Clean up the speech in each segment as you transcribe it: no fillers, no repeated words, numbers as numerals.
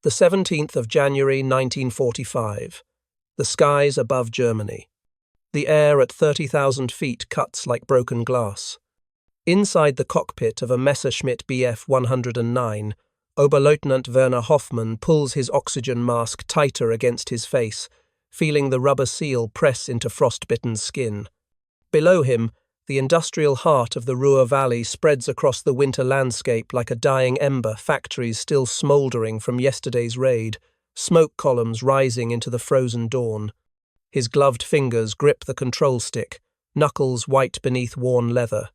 The 17th of January 1945. The skies above Germany. The air at 30,000 feet cuts like broken glass. Inside the cockpit of a Messerschmitt Bf 109, Oberleutnant Werner Hoffmann pulls his oxygen mask tighter against his face, feeling the rubber seal press into frostbitten skin. Below him, the industrial heart of the Ruhr Valley spreads across the winter landscape like a dying ember, factories still smouldering from yesterday's raid, smoke columns rising into the frozen dawn. His gloved fingers grip the control stick, knuckles white beneath worn leather.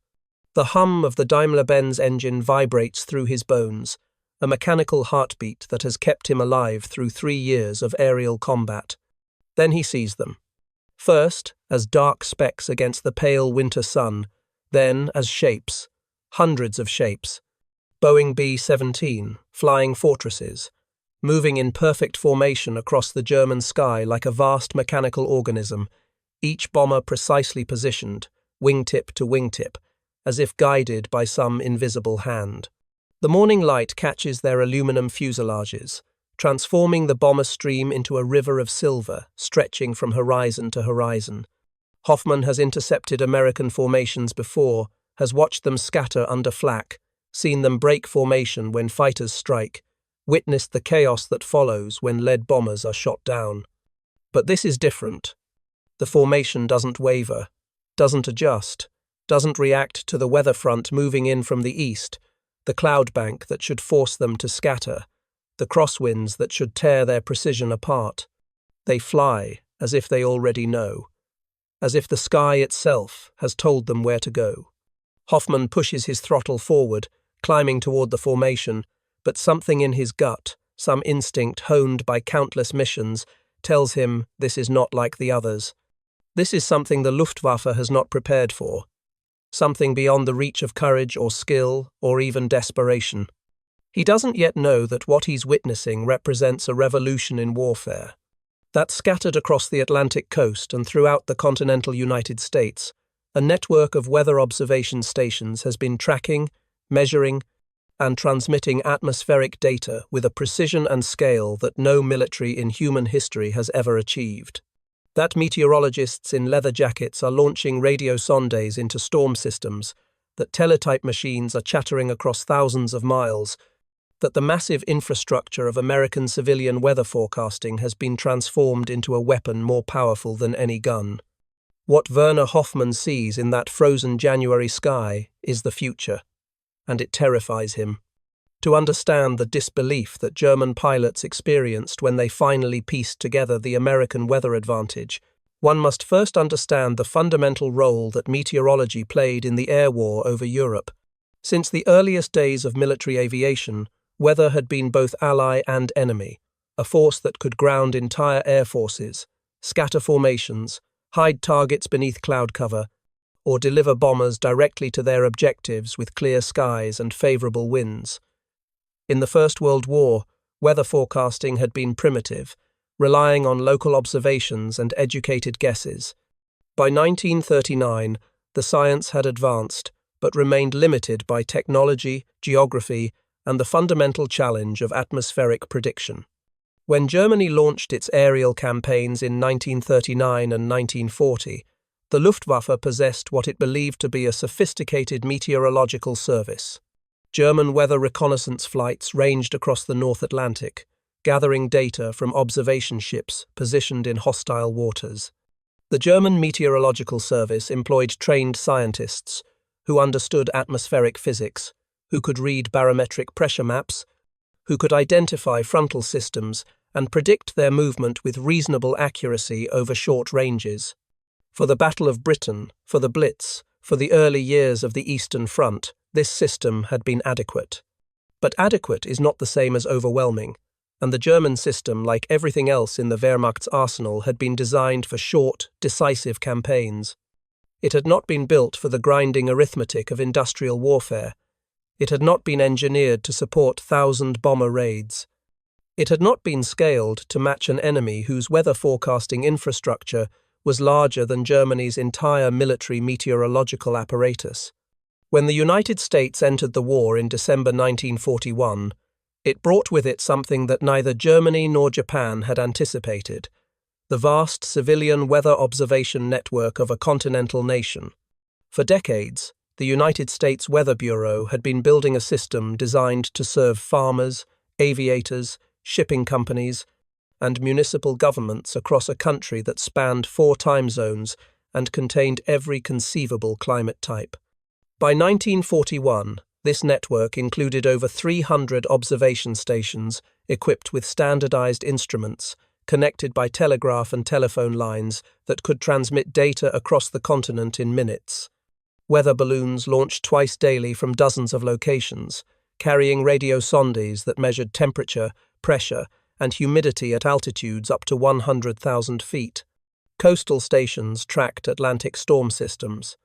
The hum of the Daimler-Benz engine vibrates through his bones, a mechanical heartbeat that has kept him alive through 3 years of aerial combat. Then he sees them. First, as dark specks against the pale winter sun, then as shapes, hundreds of shapes. Boeing B-17, flying fortresses, moving in perfect formation across the German sky like a vast mechanical organism, each bomber precisely positioned, wingtip to wingtip, as if guided by some invisible hand. The morning light catches their aluminum fuselages, transforming the bomber stream into a river of silver stretching from horizon to horizon. Hoffmann has intercepted American formations before, has watched them scatter under flak, seen them break formation when fighters strike, witnessed the chaos that follows when lead bombers are shot down. But this is different. The formation doesn't waver, doesn't adjust, doesn't react to the weather front moving in from the east, the cloud bank that should force them to scatter, the crosswinds that should tear their precision apart. They fly as if they already know, as if the sky itself has told them where to go. Hoffmann pushes his throttle forward, climbing toward the formation, but something in his gut, some instinct honed by countless missions, tells him this is not like the others. This is something the Luftwaffe has not prepared for, something beyond the reach of courage or skill or even desperation. He doesn't yet know that what he's witnessing represents a revolution in warfare. That scattered across the Atlantic coast and throughout the continental United States, a network of weather observation stations has been tracking, measuring, and transmitting atmospheric data with a precision and scale that no military in human history has ever achieved. That meteorologists in leather jackets are launching radio sondes into storm systems, that teletype machines are chattering across thousands of miles, that the massive infrastructure of American civilian weather forecasting has been transformed into a weapon more powerful than any gun. What Werner Hoffmann sees in that frozen January sky is the future, and it terrifies him. To understand the disbelief that German pilots experienced when they finally pieced together the American weather advantage, one must first understand the fundamental role that meteorology played in the air war over Europe. Since the earliest days of military aviation, weather had been both ally and enemy, a force that could ground entire air forces, scatter formations, hide targets beneath cloud cover, or deliver bombers directly to their objectives with clear skies and favorable winds. In the First World War, weather forecasting had been primitive, relying on local observations and educated guesses. By 1939, the science had advanced, but remained limited by technology, geography, and the fundamental challenge of atmospheric prediction. When Germany launched its aerial campaigns in 1939 and 1940, the Luftwaffe possessed what it believed to be a sophisticated meteorological service. German weather reconnaissance flights ranged across the North Atlantic, gathering data from observation ships positioned in hostile waters. The German Meteorological Service employed trained scientists who understood atmospheric physics, who could read barometric pressure maps, who could identify frontal systems and predict their movement with reasonable accuracy over short ranges. For the Battle of Britain, for the Blitz, for the early years of the Eastern Front, this system had been adequate. But adequate is not the same as overwhelming, and the German system, like everything else in the Wehrmacht's arsenal, had been designed for short, decisive campaigns. It had not been built for the grinding arithmetic of industrial warfare. It had not been engineered to support 1,000-bomber raids. It had not been scaled to match an enemy whose weather forecasting infrastructure was larger than Germany's entire military meteorological apparatus. When the United States entered the war in December 1941, It brought with it something that neither Germany nor Japan had anticipated: the vast civilian weather observation network of a continental nation. For decades, the United States Weather Bureau had been building a system designed to serve farmers, aviators, shipping companies, and municipal governments across a country that spanned 4 time zones and contained every conceivable climate type. By 1941, this network included over 300 observation stations equipped with standardized instruments, connected by telegraph and telephone lines that could transmit data across the continent in minutes. Weather balloons launched twice daily from dozens of locations, carrying radio sondes that measured temperature, pressure, and humidity at altitudes up to 100,000 feet. Coastal stations tracked Atlantic storm systems.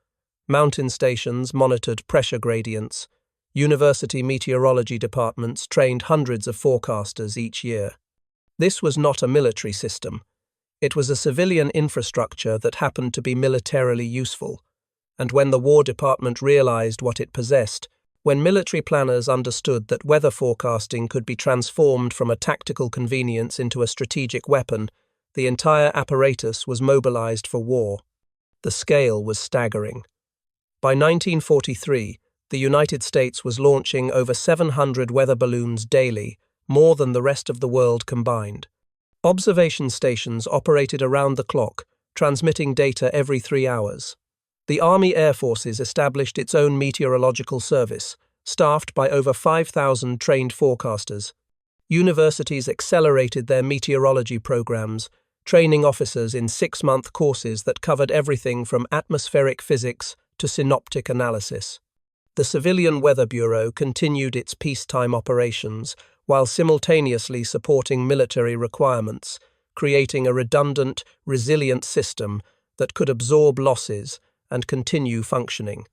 Mountain stations monitored pressure gradients. University meteorology departments trained hundreds of forecasters each year. This was not a military system. It was a civilian infrastructure that happened to be militarily useful. And when the War Department realized what it possessed, when military planners understood that weather forecasting could be transformed from a tactical convenience into a strategic weapon, the entire apparatus was mobilized for war. The scale was staggering. By 1943, the United States was launching over 700 weather balloons daily, more than the rest of the world combined. Observation stations operated around the clock, transmitting data every 3 hours. The Army Air Forces established its own meteorological service, staffed by over 5,000 trained forecasters. Universities accelerated their meteorology programs, training officers in 6-month courses that covered everything from atmospheric physics to synoptic analysis. The Civilian Weather Bureau continued its peacetime operations while simultaneously supporting military requirements, creating a redundant, resilient system that could absorb losses and continue functioning.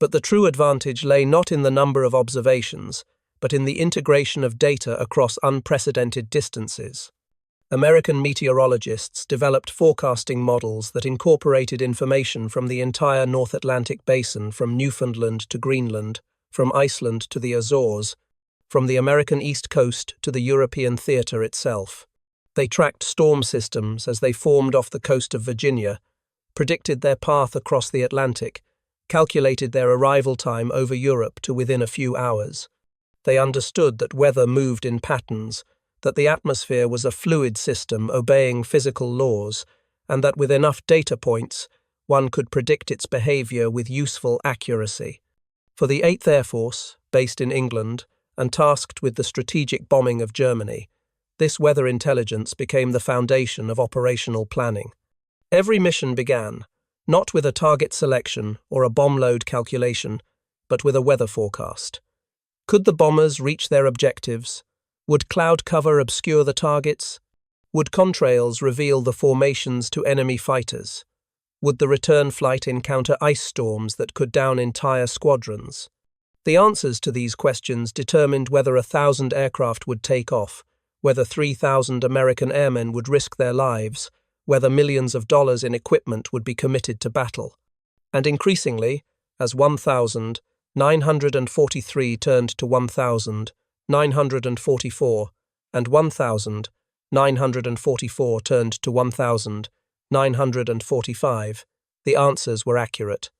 But the true advantage lay not in the number of observations, but in the integration of data across unprecedented distances. American meteorologists developed forecasting models that incorporated information from the entire North Atlantic basin, from Newfoundland to Greenland, from Iceland to the Azores, from the American East Coast to the European theater itself. They tracked storm systems as they formed off the coast of Virginia, predicted their path across the Atlantic, calculated their arrival time over Europe to within a few hours. They understood that weather moved in patterns, that the atmosphere was a fluid system obeying physical laws, and that with enough data points, one could predict its behavior with useful accuracy. For the 8th Air Force, based in England, and tasked with the strategic bombing of Germany, this weather intelligence became the foundation of operational planning. Every mission began, not with a target selection or a bomb load calculation, but with a weather forecast. Could the bombers reach their objectives? Would cloud cover obscure the targets? Would contrails reveal the formations to enemy fighters? Would the return flight encounter ice storms that could down entire squadrons? The answers to these questions determined whether 1,000 aircraft would take off, whether 3,000 American airmen would risk their lives, whether millions of dollars in equipment would be committed to battle. And increasingly, as 1,943 turned to 1,944, and 1,944 turned to 1,945, the answers were accurate.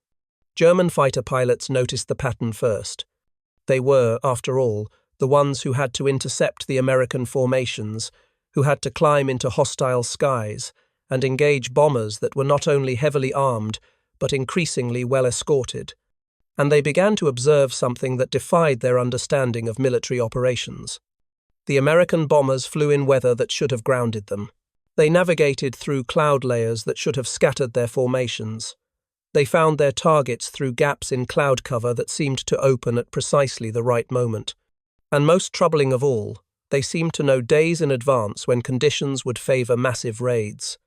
German fighter pilots noticed the pattern first. They were, after all, the ones who had to intercept the American formations, who had to climb into hostile skies, and engage bombers that were not only heavily armed, but increasingly well escorted. And they began to observe something that defied their understanding of military operations. The American bombers flew in weather that should have grounded them. They navigated through cloud layers that should have scattered their formations. They found their targets through gaps in cloud cover that seemed to open at precisely the right moment. And most troubling of all, they seemed to know days in advance when conditions would favor massive raids.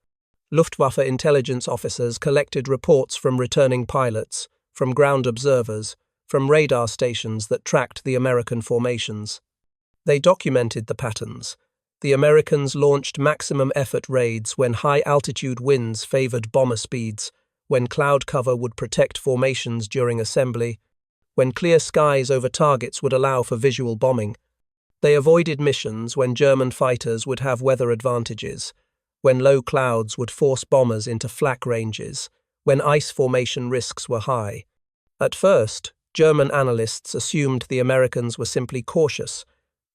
Luftwaffe intelligence officers collected reports from returning pilots, from ground observers, from radar stations that tracked the American formations. They documented the patterns. The Americans launched maximum effort raids when high-altitude winds favored bomber speeds, when cloud cover would protect formations during assembly, when clear skies over targets would allow for visual bombing. They avoided missions when German fighters would have weather advantages, when low clouds would force bombers into flak ranges, when ice formation risks were high. At first, German analysts assumed the Americans were simply cautious,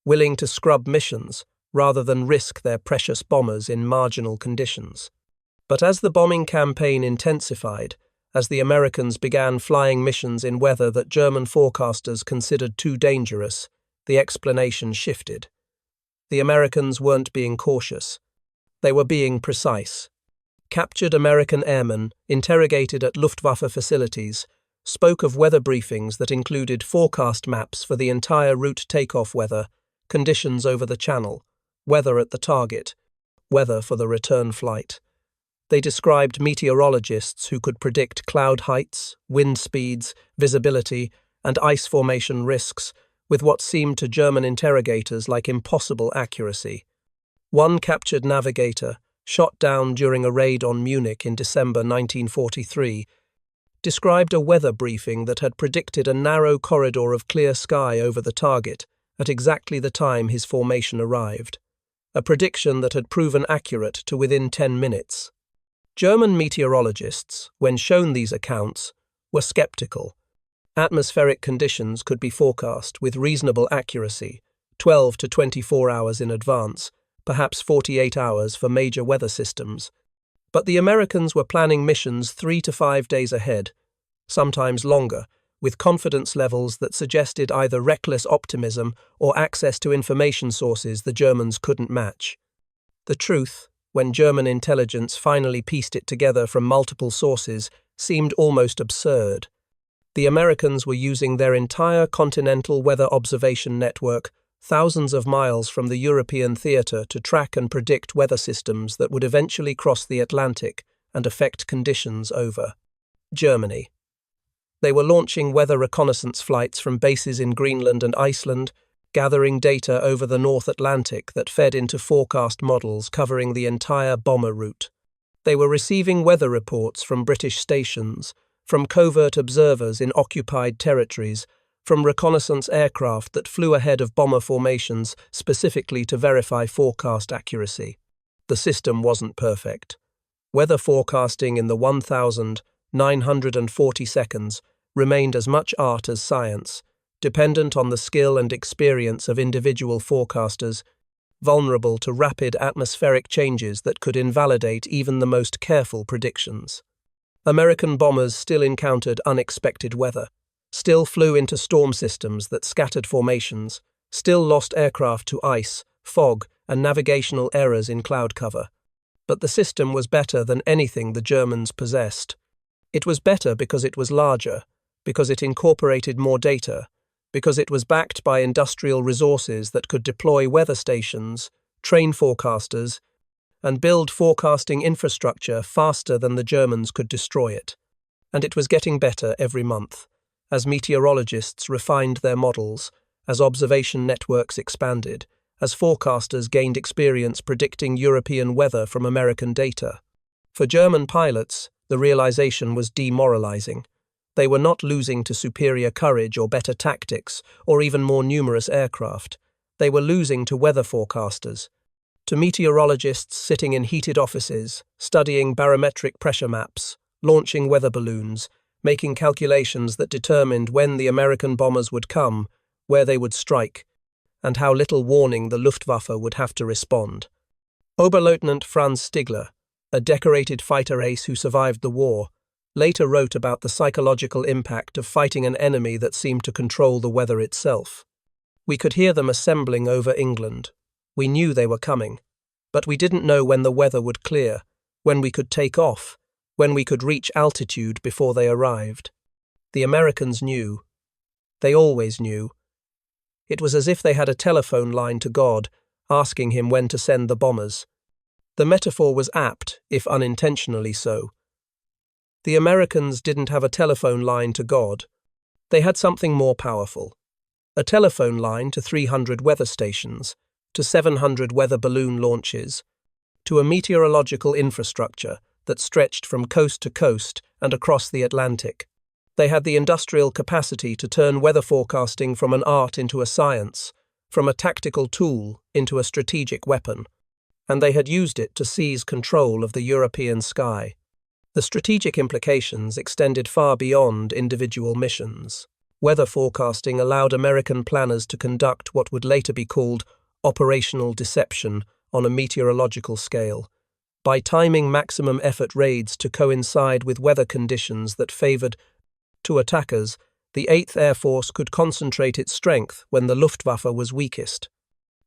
willing to scrub missions rather than risk their precious bombers in marginal conditions. But as the bombing campaign intensified, as the Americans began flying missions in weather that German forecasters considered too dangerous, the explanation shifted. The Americans weren't being cautious. They were being precise. Captured American airmen, interrogated at Luftwaffe facilities, spoke of weather briefings that included forecast maps for the entire route takeoff weather, conditions over the channel, weather at the target, weather for the return flight. They described meteorologists who could predict cloud heights, wind speeds, visibility, and ice formation risks with what seemed to German interrogators like impossible accuracy. One captured navigator, shot down during a raid on Munich in December 1943, described a weather briefing that had predicted a narrow corridor of clear sky over the target at exactly the time his formation arrived, a prediction that had proven accurate to within 10 minutes. German meteorologists, when shown these accounts, were skeptical. Atmospheric conditions could be forecast with reasonable accuracy, 12 to 24 hours in advance, perhaps 48 hours for major weather systems. But the Americans were planning missions 3 to 5 days ahead, sometimes longer, with confidence levels that suggested either reckless optimism or access to information sources the Germans couldn't match. The truth, when German intelligence finally pieced it together from multiple sources, seemed almost absurd. The Americans were using their entire continental weather observation network, thousands of miles from the European theater, to track and predict weather systems that would eventually cross the Atlantic and affect conditions over Germany. They were launching weather reconnaissance flights from bases in Greenland and Iceland, gathering data over the North Atlantic that fed into forecast models covering the entire bomber route. They were receiving weather reports from British stations, from covert observers in occupied territories, from reconnaissance aircraft that flew ahead of bomber formations specifically to verify forecast accuracy. The system wasn't perfect. Weather forecasting in the 1,940 seconds remained as much art as science, dependent on the skill and experience of individual forecasters, vulnerable to rapid atmospheric changes that could invalidate even the most careful predictions. American bombers still encountered unexpected weather, still flew into storm systems that scattered formations, still lost aircraft to ice, fog, and navigational errors in cloud cover. But the system was better than anything the Germans possessed. It was better because it was larger, because it incorporated more data, because it was backed by industrial resources that could deploy weather stations, train forecasters, and build forecasting infrastructure faster than the Germans could destroy it. And it was getting better every month, as meteorologists refined their models, as observation networks expanded, as forecasters gained experience predicting European weather from American data. For German pilots, the realization was demoralizing. They were not losing to superior courage or better tactics, or even more numerous aircraft. They were losing to weather forecasters, to meteorologists sitting in heated offices, studying barometric pressure maps, launching weather balloons, making calculations that determined when the American bombers would come, where they would strike, and how little warning the Luftwaffe would have to respond. Oberleutnant Franz Stigler, a decorated fighter ace who survived the war, later wrote about the psychological impact of fighting an enemy that seemed to control the weather itself. We could hear them assembling over England. We knew they were coming, but we didn't know when the weather would clear, when we could take off, when we could reach altitude before they arrived. The Americans knew. They always knew. It was as if they had a telephone line to God, asking him when to send the bombers. The metaphor was apt, if unintentionally so. The Americans didn't have a telephone line to God. They had something more powerful. A telephone line to 300 weather stations, to 700 weather balloon launches, to a meteorological infrastructure that stretched from coast to coast and across the Atlantic. They had the industrial capacity to turn weather forecasting from an art into a science, from a tactical tool into a strategic weapon, and they had used it to seize control of the European sky. The strategic implications extended far beyond individual missions. Weather forecasting allowed American planners to conduct what would later be called operational deception on a meteorological scale. By timing maximum effort raids to coincide with weather conditions that favored to attackers, the 8th Air Force could concentrate its strength when the Luftwaffe was weakest.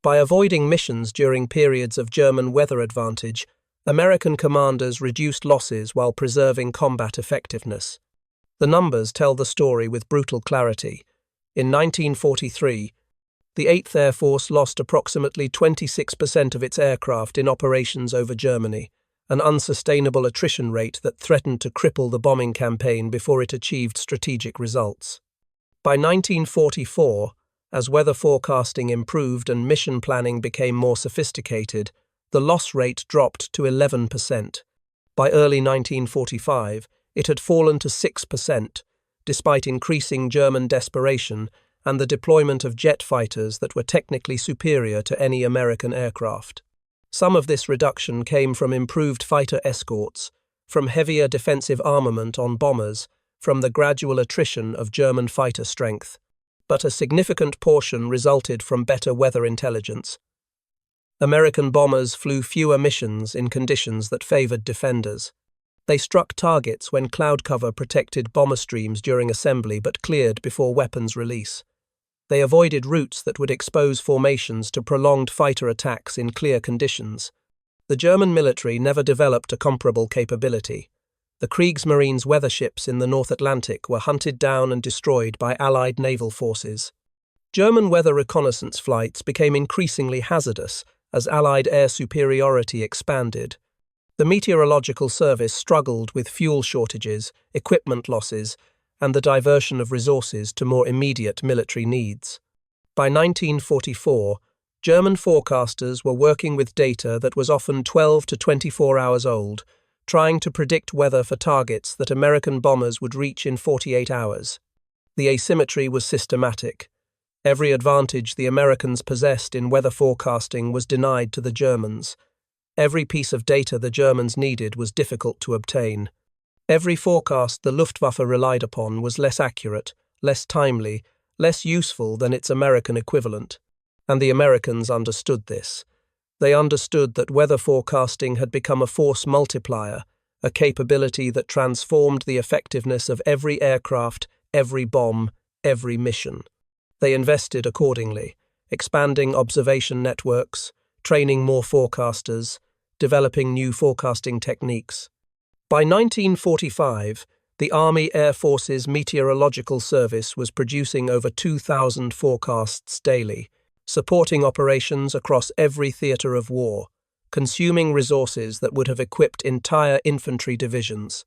By avoiding missions during periods of German weather advantage, American commanders reduced losses while preserving combat effectiveness. The numbers tell the story with brutal clarity. In 1943, the 8th Air Force lost approximately 26% of its aircraft in operations over Germany, an unsustainable attrition rate that threatened to cripple the bombing campaign before it achieved strategic results. By 1944, as weather forecasting improved and mission planning became more sophisticated, the loss rate dropped to 11%. By early 1945, it had fallen to 6%, despite increasing German desperation and the deployment of jet fighters that were technically superior to any American aircraft. Some of this reduction came from improved fighter escorts, from heavier defensive armament on bombers, from the gradual attrition of German fighter strength. But a significant portion resulted from better weather intelligence. American bombers flew fewer missions in conditions that favored defenders. They struck targets when cloud cover protected bomber streams during assembly but cleared before weapons release. They avoided routes that would expose formations to prolonged fighter attacks in clear conditions. The German military never developed a comparable capability. The Kriegsmarine's weather ships in the North Atlantic were hunted down and destroyed by Allied naval forces. German weather reconnaissance flights became increasingly hazardous as Allied air superiority expanded. The Meteorological Service struggled with fuel shortages, equipment losses, and the diversion of resources to more immediate military needs. By 1944, German forecasters were working with data that was often 12 to 24 hours old, trying to predict weather for targets that American bombers would reach in 48 hours. The asymmetry was systematic. Every advantage the Americans possessed in weather forecasting was denied to the Germans. Every piece of data the Germans needed was difficult to obtain. Every forecast the Luftwaffe relied upon was less accurate, less timely, less useful than its American equivalent. And the Americans understood this. They understood that weather forecasting had become a force multiplier, a capability that transformed the effectiveness of every aircraft, every bomb, every mission. They invested accordingly, expanding observation networks, training more forecasters, developing new forecasting techniques. By 1945, the Army Air Force's Meteorological Service was producing over 2,000 forecasts daily, supporting operations across every theatre of war, consuming resources that would have equipped entire infantry divisions.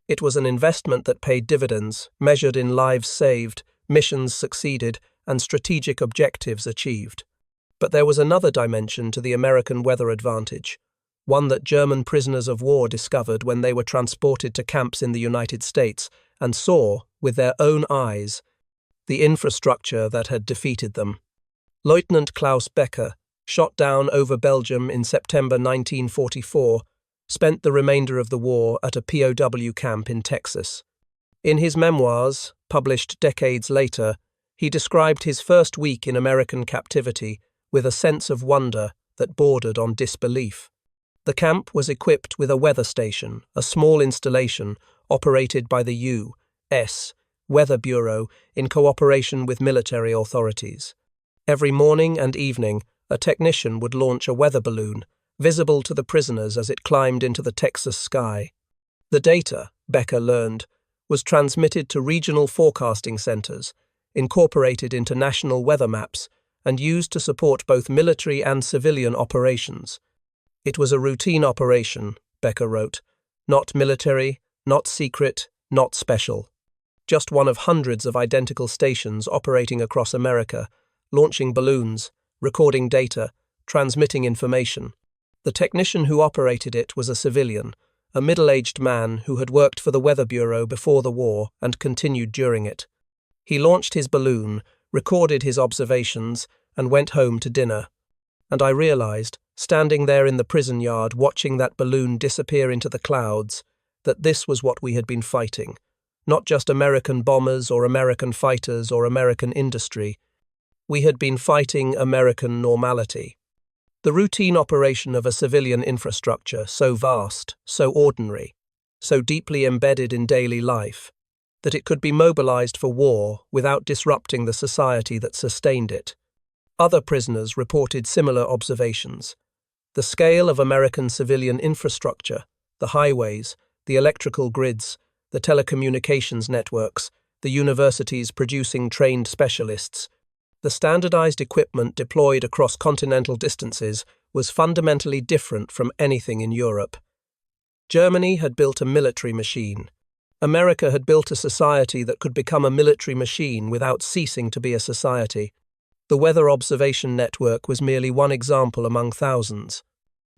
It was an investment that paid dividends, measured in lives saved, missions succeeded, and strategic objectives achieved. But there was another dimension to the American weather advantage, one that German prisoners of war discovered when they were transported to camps in the United States and saw, with their own eyes, the infrastructure that had defeated them. Lieutenant Klaus Becker, shot down over Belgium in September 1944, spent the remainder of the war at a POW camp in Texas. In his memoirs, published decades later, he described his first week in American captivity with a sense of wonder that bordered on disbelief. The camp was equipped with a weather station, a small installation operated by the U.S. Weather Bureau in cooperation with military authorities. Every morning and evening, a technician would launch a weather balloon, visible to the prisoners as it climbed into the Texas sky. The data, Becker learned, was transmitted to regional forecasting centers, incorporated into national weather maps, and used to support both military and civilian operations. It was a routine operation, Becker wrote, not military, not secret, not special. Just one of hundreds of identical stations operating across America, launching balloons, recording data, transmitting information. The technician who operated it was a civilian, a middle-aged man who had worked for the Weather Bureau before the war and continued during it. He launched his balloon, recorded his observations, and went home to dinner. And I realized, standing there in the prison yard watching that balloon disappear into the clouds, that this was what we had been fighting. Not just American bombers or American fighters or American industry. We had been fighting American normality. The routine operation of a civilian infrastructure so vast, so ordinary, so deeply embedded in daily life, that it could be mobilized for war without disrupting the society that sustained it. Other prisoners reported similar observations. The scale of American civilian infrastructure, the highways, the electrical grids, the telecommunications networks, the universities producing trained specialists, the standardized equipment deployed across continental distances was fundamentally different from anything in Europe. Germany had built a military machine. America had built a society that could become a military machine without ceasing to be a society. The weather observation network was merely one example among thousands.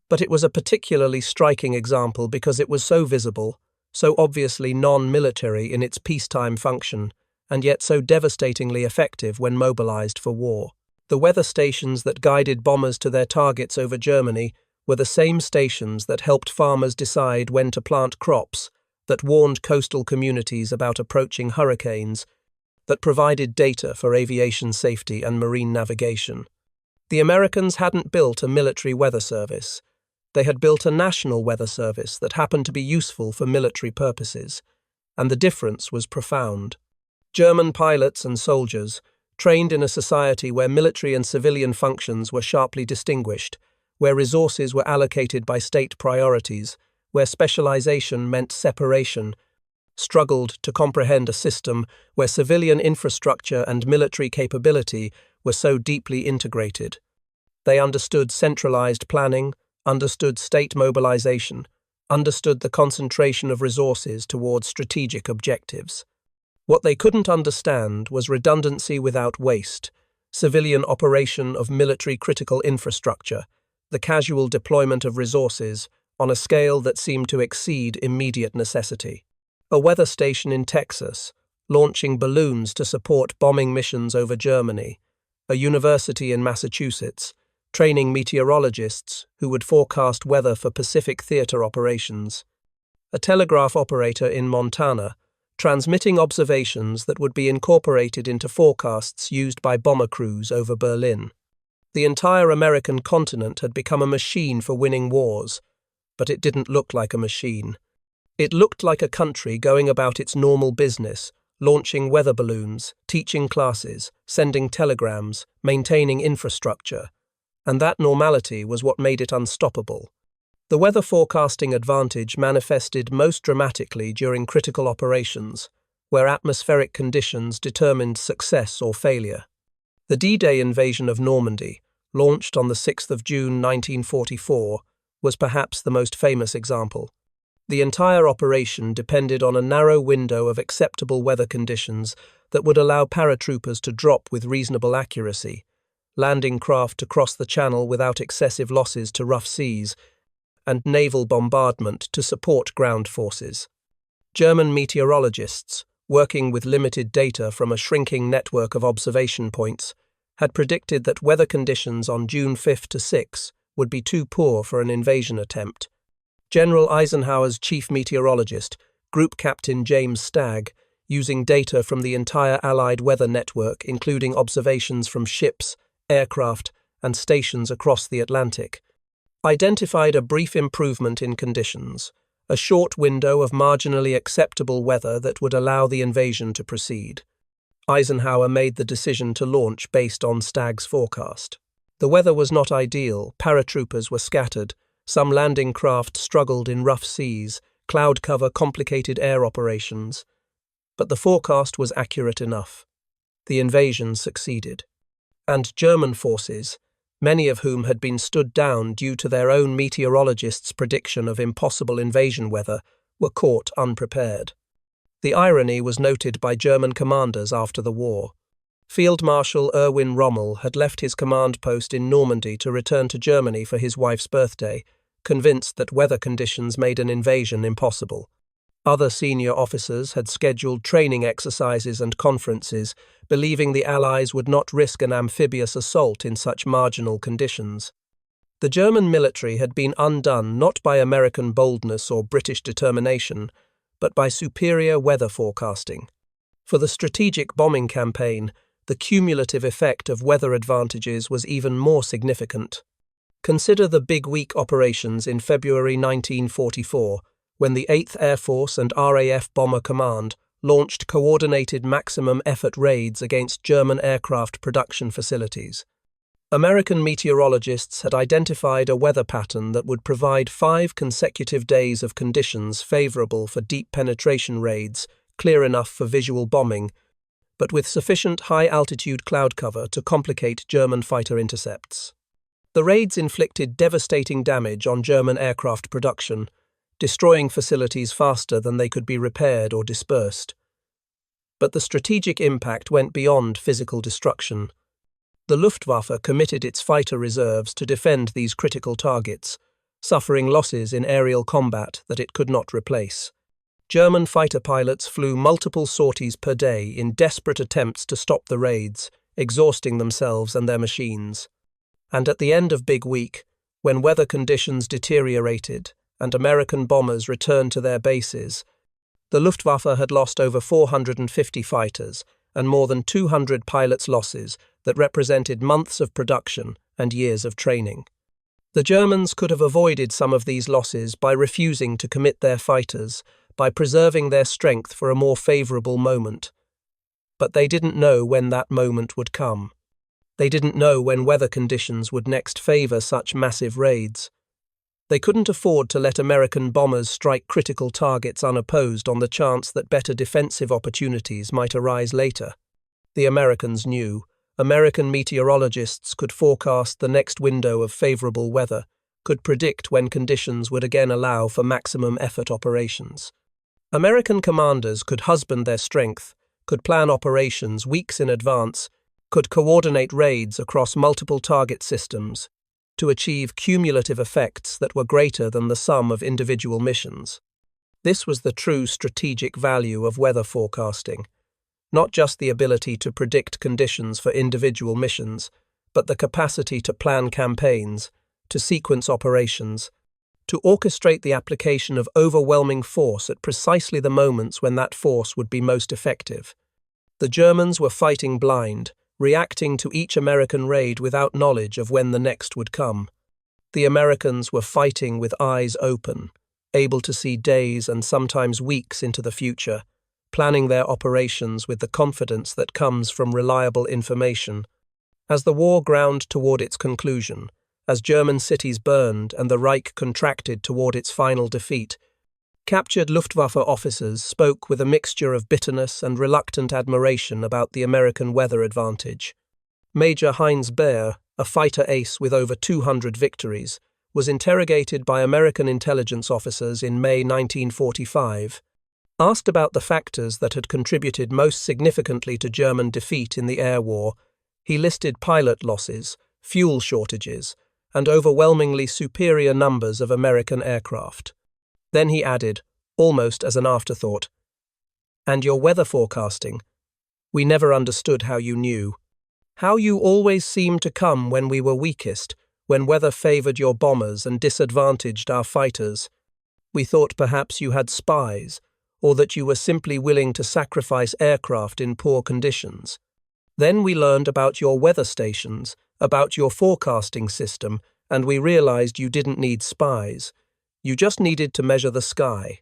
But it was a particularly striking example because it was so visible, so obviously non-military in its peacetime function, and yet so devastatingly effective when mobilized for war. The weather stations that guided bombers to their targets over Germany were the same stations that helped farmers decide when to plant crops, that warned coastal communities about approaching hurricanes, that provided data for aviation safety and marine navigation. The Americans hadn't built a military weather service. They had built a national weather service that happened to be useful for military purposes, and the difference was profound. German pilots and soldiers, trained in a society where military and civilian functions were sharply distinguished, where resources were allocated by state priorities, where specialization meant separation, struggled to comprehend a system where civilian infrastructure and military capability were so deeply integrated. They understood centralized planning, understood state mobilization, understood the concentration of resources towards strategic objectives. What they couldn't understand was redundancy without waste, civilian operation of military critical infrastructure, the casual deployment of resources on a scale that seemed to exceed immediate necessity. A weather station in Texas, launching balloons to support bombing missions over Germany, a university in Massachusetts, training meteorologists who would forecast weather for Pacific theater operations, a telegraph operator in Montana, transmitting observations that would be incorporated into forecasts used by bomber crews over Berlin. The entire American continent had become a machine for winning wars, but it didn't look like a machine. It looked like a country going about its normal business, launching weather balloons, teaching classes, sending telegrams, maintaining infrastructure. And that normality was what made it unstoppable. The weather forecasting advantage manifested most dramatically during critical operations, where atmospheric conditions determined success or failure. The D-Day invasion of Normandy, launched on the 6th of June 1944, was perhaps the most famous example. The entire operation depended on a narrow window of acceptable weather conditions that would allow paratroopers to drop with reasonable accuracy, landing craft to cross the channel without excessive losses to rough seas, and naval bombardment to support ground forces. German meteorologists, working with limited data from a shrinking network of observation points, had predicted that weather conditions on June 5 to 6 would be too poor for an invasion attempt. General Eisenhower's chief meteorologist, Group Captain James Stagg, using data from the entire Allied weather network, including observations from ships, aircraft, and stations across the Atlantic, identified a brief improvement in conditions, a short window of marginally acceptable weather that would allow the invasion to proceed. Eisenhower made the decision to launch based on Stagg's forecast. The weather was not ideal, paratroopers were scattered, some landing craft struggled in rough seas, cloud cover complicated air operations. But the forecast was accurate enough. The invasion succeeded. And German forces, many of whom had been stood down due to their own meteorologists' prediction of impossible invasion weather, were caught unprepared. The irony was noted by German commanders after the war. Field Marshal Erwin Rommel had left his command post in Normandy to return to Germany for his wife's birthday, convinced that weather conditions made an invasion impossible. Other senior officers had scheduled training exercises and conferences, believing the Allies would not risk an amphibious assault in such marginal conditions. The German military had been undone not by American boldness or British determination, but by superior weather forecasting. For the strategic bombing campaign, the cumulative effect of weather advantages was even more significant. Consider the Big Week operations in February 1944, when the 8th Air Force and RAF Bomber Command launched coordinated maximum effort raids against German aircraft production facilities. American meteorologists had identified a weather pattern that would provide 5 consecutive days of conditions favorable for deep penetration raids, clear enough for visual bombing, but with sufficient high-altitude cloud cover to complicate German fighter intercepts. The raids inflicted devastating damage on German aircraft production, destroying facilities faster than they could be repaired or dispersed. But the strategic impact went beyond physical destruction. The Luftwaffe committed its fighter reserves to defend these critical targets, suffering losses in aerial combat that it could not replace. German fighter pilots flew multiple sorties per day in desperate attempts to stop the raids, exhausting themselves and their machines. And at the end of Big Week, when weather conditions deteriorated and American bombers returned to their bases, the Luftwaffe had lost over 450 fighters and more than 200 pilots' losses that represented months of production and years of training. The Germans could have avoided some of these losses by refusing to commit their fighters, by preserving their strength for a more favorable moment. But they didn't know when that moment would come. They didn't know when weather conditions would next favor such massive raids. They couldn't afford to let American bombers strike critical targets unopposed on the chance that better defensive opportunities might arise later. The Americans knew. American meteorologists could forecast the next window of favorable weather, could predict when conditions would again allow for maximum effort operations. American commanders could husband their strength, could plan operations weeks in advance, could coordinate raids across multiple target systems to achieve cumulative effects that were greater than the sum of individual missions. This was the true strategic value of weather forecasting. Not just the ability to predict conditions for individual missions, but the capacity to plan campaigns, to sequence operations, to orchestrate the application of overwhelming force at precisely the moments when that force would be most effective. The Germans were fighting blind, reacting to each American raid without knowledge of when the next would come. The Americans were fighting with eyes open, able to see days and sometimes weeks into the future, planning their operations with the confidence that comes from reliable information. As the war ground toward its conclusion, as German cities burned and the Reich contracted toward its final defeat, captured Luftwaffe officers spoke with a mixture of bitterness and reluctant admiration about the American weather advantage. Major Heinz Baer, a fighter ace with over 200 victories, was interrogated by American intelligence officers in May 1945. Asked about the factors that had contributed most significantly to German defeat in the air war, he listed pilot losses, fuel shortages, and overwhelmingly superior numbers of American aircraft. Then he added, almost as an afterthought, "And your weather forecasting? We never understood how you knew. How you always seemed to come when we were weakest, when weather favored your bombers and disadvantaged our fighters. We thought perhaps you had spies, or that you were simply willing to sacrifice aircraft in poor conditions. Then we learned about your weather stations, about your forecasting system, and we realized you didn't need spies. You just needed to measure the sky."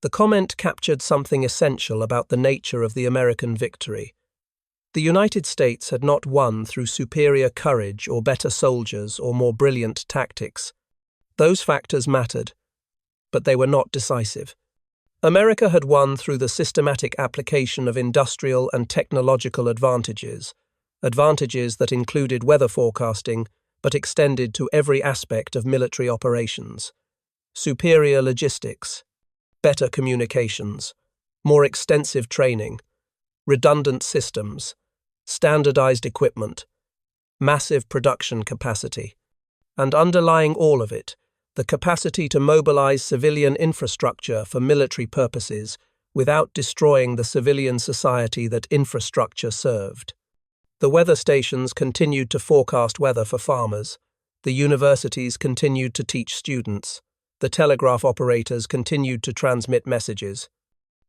The comment captured something essential about the nature of the American victory. The United States had not won through superior courage or better soldiers or more brilliant tactics. Those factors mattered, but they were not decisive. America had won through the systematic application of industrial and technological advantages that included weather forecasting but extended to every aspect of military operations. Superior logistics, better communications, more extensive training, redundant systems, standardized equipment, massive production capacity, and underlying all of it, the capacity to mobilize civilian infrastructure for military purposes without destroying the civilian society that infrastructure served. The weather stations continued to forecast weather for farmers. The universities continued to teach students. The telegraph operators continued to transmit messages.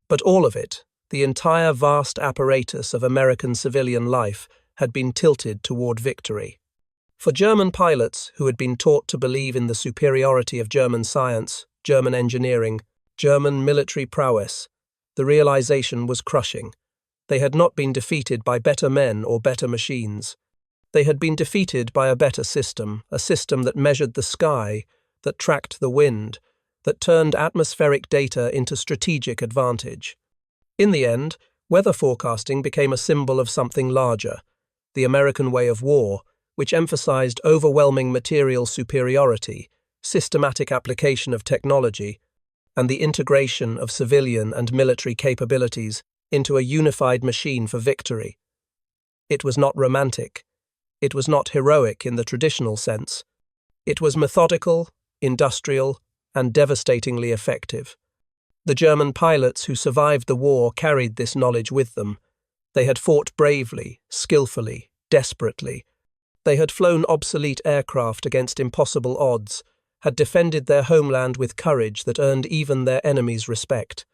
But all of it, the entire vast apparatus of American civilian life, had been tilted toward victory. For German pilots who had been taught to believe in the superiority of German science, German engineering, German military prowess, the realization was crushing. They had not been defeated by better men or better machines. They had been defeated by a better system, a system that measured the sky, that tracked the wind, that turned atmospheric data into strategic advantage. In the end, weather forecasting became a symbol of something larger, the American way of war, which emphasized overwhelming material superiority, systematic application of technology, and the integration of civilian and military capabilities into a unified machine for victory. It was not romantic. It was not heroic in the traditional sense. It was methodical, industrial, and devastatingly effective. The German pilots who survived the war carried this knowledge with them. They had fought bravely, skillfully, desperately. They had flown obsolete aircraft against impossible odds, had defended their homeland with courage that earned even their enemies' respect.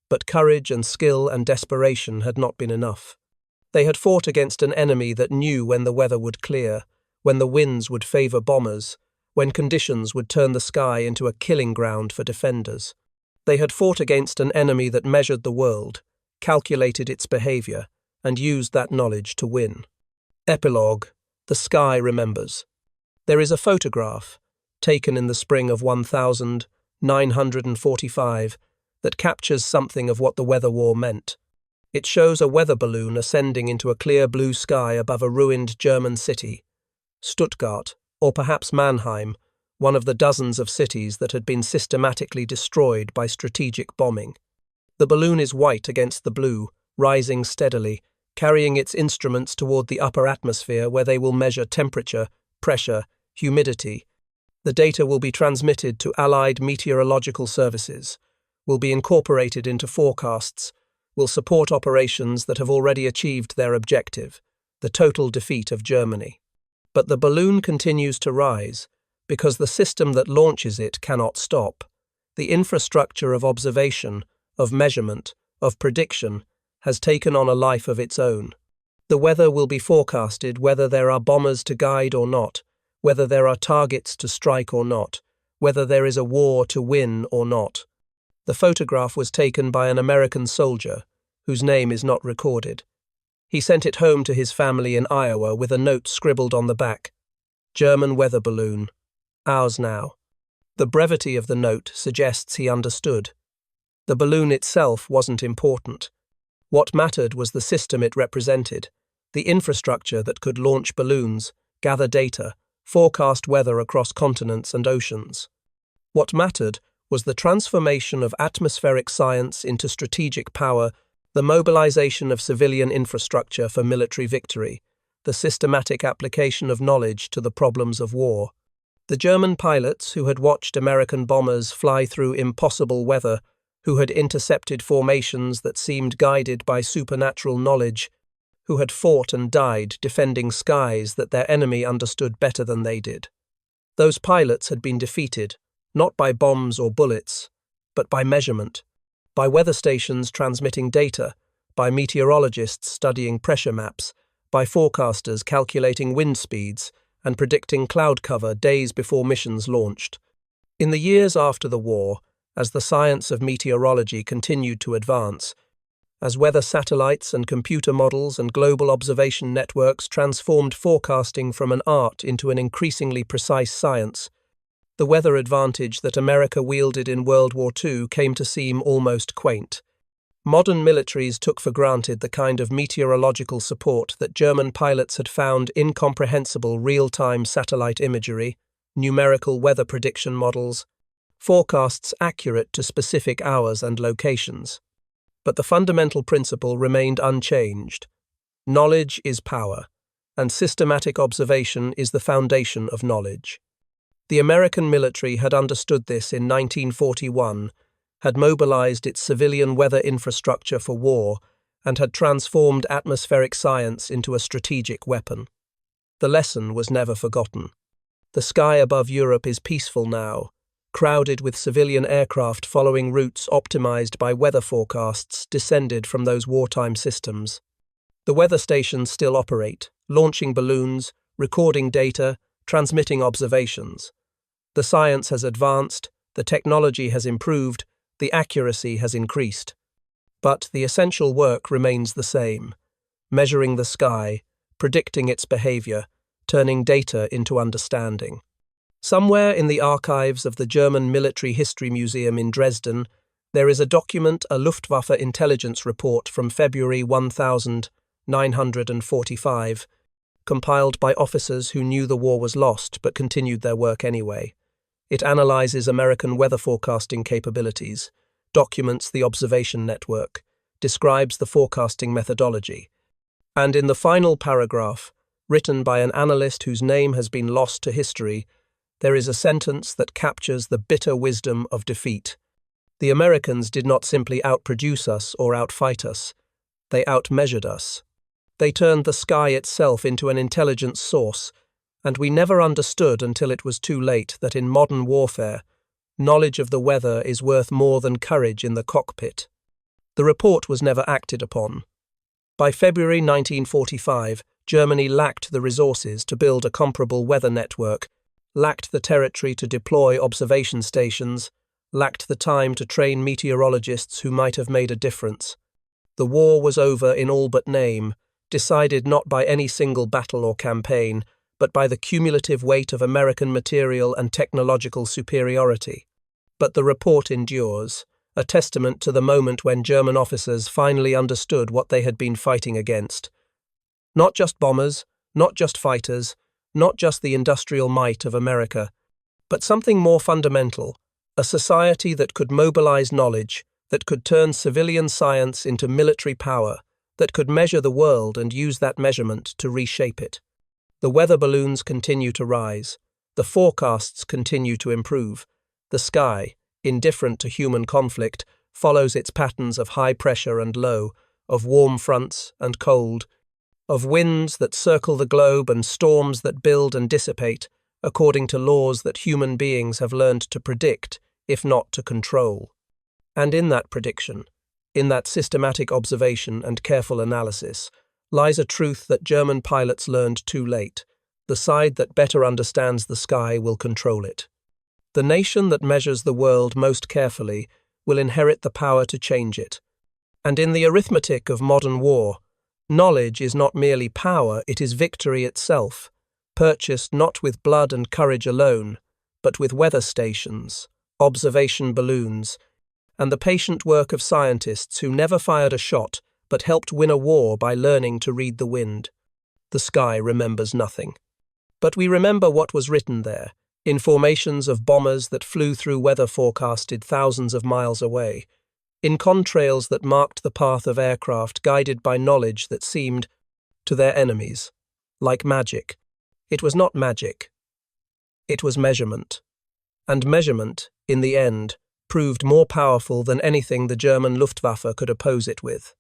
But courage and skill and desperation had not been enough. They had fought against an enemy that knew when the weather would clear, when the winds would favor bombers, when conditions would turn the sky into a killing ground for defenders. They had fought against an enemy that measured the world, calculated its behavior, and used that knowledge to win. Epilogue: The sky remembers. There is a photograph, taken in the spring of 1945, that captures something of what the weather war meant. It shows a weather balloon ascending into a clear blue sky above a ruined German city, Stuttgart, or perhaps Mannheim, one of the dozens of cities that had been systematically destroyed by strategic bombing. The balloon is white against the blue, rising steadily, carrying its instruments toward the upper atmosphere where they will measure temperature, pressure, humidity. The data will be transmitted to Allied meteorological services, will be incorporated into forecasts, will support operations that have already achieved their objective, the total defeat of Germany. But the balloon continues to rise, because the system that launches it cannot stop. The infrastructure of observation, of measurement, of prediction, has taken on a life of its own. The weather will be forecasted whether there are bombers to guide or not, whether there are targets to strike or not, whether there is a war to win or not. The photograph was taken by an American soldier, whose name is not recorded. He sent it home to his family in Iowa with a note scribbled on the back: German weather balloon. Ours now. The brevity of the note suggests he understood. The balloon itself wasn't important. What mattered was the system it represented, the infrastructure that could launch balloons, gather data, forecast weather across continents and oceans. What mattered was the transformation of atmospheric science into strategic power, the mobilization of civilian infrastructure for military victory, the systematic application of knowledge to the problems of war. The German pilots who had watched American bombers fly through impossible weather, who had intercepted formations that seemed guided by supernatural knowledge, who had fought and died defending skies that their enemy understood better than they did. Those pilots had been defeated, not by bombs or bullets, but by measurement, by weather stations transmitting data, by meteorologists studying pressure maps, by forecasters calculating wind speeds and predicting cloud cover days before missions launched. In the years after the war, as the science of meteorology continued to advance, as weather satellites and computer models and global observation networks transformed forecasting from an art into an increasingly precise science, the weather advantage that America wielded in World War II came to seem almost quaint. Modern militaries took for granted the kind of meteorological support that German pilots had found incomprehensible real-time satellite imagery, numerical weather prediction models, forecasts accurate to specific hours and locations. But the fundamental principle remained unchanged. Knowledge is power, and systematic observation is the foundation of knowledge. The American military had understood this in 1941, had mobilized its civilian weather infrastructure for war, and had transformed atmospheric science into a strategic weapon. The lesson was never forgotten. The sky above Europe is peaceful now, crowded with civilian aircraft following routes optimized by weather forecasts descended from those wartime systems. The weather stations still operate, launching balloons, recording data, transmitting observations. The science has advanced, the technology has improved, the accuracy has increased. But the essential work remains the same: measuring the sky, predicting its behavior, turning data into understanding. Somewhere in the archives of the German Military History Museum in Dresden, there is a document, a Luftwaffe intelligence report from February 1945, compiled by officers who knew the war was lost but continued their work anyway. It analyzes American weather forecasting capabilities, documents the observation network, describes the forecasting methodology. And in the final paragraph, written by an analyst whose name has been lost to history, there is a sentence that captures the bitter wisdom of defeat. The Americans did not simply outproduce us or outfight us. They outmeasured us. They turned the sky itself into an intelligence source, and we never understood until it was too late that in modern warfare, knowledge of the weather is worth more than courage in the cockpit. The report was never acted upon. By February 1945, Germany lacked the resources to build a comparable weather network, lacked the territory to deploy observation stations, lacked the time to train meteorologists who might have made a difference. The war was over in all but name, decided not by any single battle or campaign, but by the cumulative weight of American material and technological superiority. But the report endures, a testament to the moment when German officers finally understood what they had been fighting against. Not just bombers, not just fighters, not just the industrial might of America, but something more fundamental, a society that could mobilize knowledge, that could turn civilian science into military power, that could measure the world and use that measurement to reshape it. The weather balloons continue to rise. The forecasts continue to improve. The sky, indifferent to human conflict, follows its patterns of high pressure and low, of warm fronts and cold, of winds that circle the globe and storms that build and dissipate, according to laws that human beings have learned to predict, if not to control. And in that prediction, in that systematic observation and careful analysis, lies a truth that German pilots learned too late: the side that better understands the sky will control it. The nation that measures the world most carefully will inherit the power to change it. And in the arithmetic of modern war, knowledge is not merely power, it is victory itself, purchased not with blood and courage alone, but with weather stations, observation balloons, and the patient work of scientists who never fired a shot but helped win a war by learning to read the wind. The sky remembers nothing. But we remember what was written there, in formations of bombers that flew through weather forecasted thousands of miles away, in contrails that marked the path of aircraft guided by knowledge that seemed, to their enemies, like magic. It was not magic. It was measurement. And measurement, in the end, proved more powerful than anything the German Luftwaffe could oppose it with.